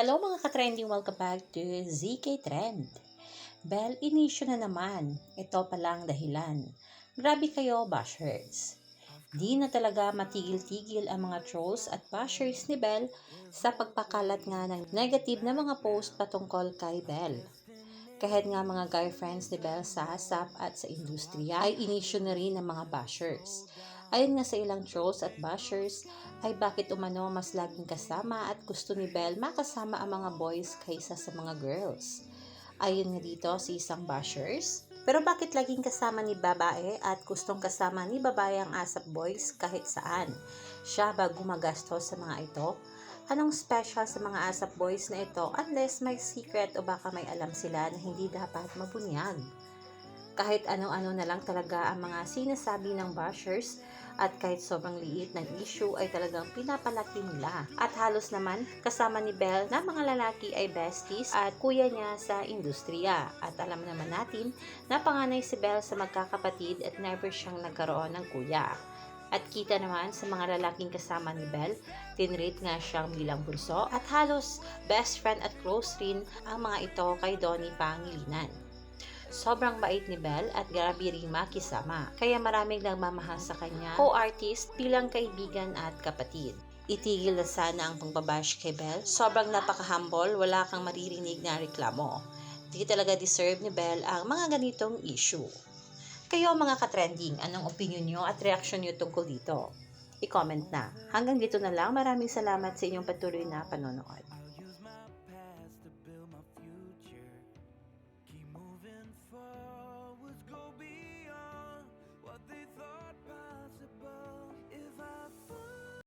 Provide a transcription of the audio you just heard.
Hello mga ka-trending, welcome back to ZK Trend. Bell, inisyu na naman. Ito palang dahilan. Grabe kayo, bashers. Di na talaga matigil-tigil ang mga trolls at bashers ni Bell sa pagpakalat nga ng negative na mga post patungkol kay Bell. Kahit nga mga girlfriends ni Bell sa ASAP at sa industriya ay inisyu na rin ng mga bashers. Ayon nga sa ilang trolls at bashers ay bakit umano mas laging kasama at gusto ni Bell makasama ang mga boys kaysa sa mga girls. Ayon nga dito sa isang bashers, pero bakit laging kasama ni babae at gustong kasama ni babae ang ASAP boys kahit saan? Siya ba gumagastos sa mga ito? Anong special sa mga ASAP boys na ito unless may secret o baka may alam sila na hindi dapat mabunyag? Kahit ano-ano na lang talaga ang mga sinasabi ng bashers at kahit sobrang liit ng issue ay talagang pinapalaki nila. At halos naman kasama ni Bell na mga lalaki ay besties at kuya niya sa industriya. At alam naman natin na panganay si Bell sa magkakapatid at never siyang nagkaroon ng kuya. At kita naman sa mga lalaking kasama ni Bell, tinrate nga siyang bilang bunso at halos best friend at close rin ang mga ito kay Donnie Pangilinan. Sobrang bait ni Bell at grabe ring makisama, kaya maraming nagmamahal sa kanya co-artist bilang kaibigan at kapatid. Itigil na sana ang pagbabash kay Bell. Sobrang napaka-humble, wala kang maririnig na reklamo. Di talaga deserve ni Bell ang mga ganitong issue. Kayo mga ka-trending, anong opinion nyo at reaksyon nyo tungkol dito? I-comment na. Hanggang dito na lang, maraming salamat sa inyong patuloy na panonood.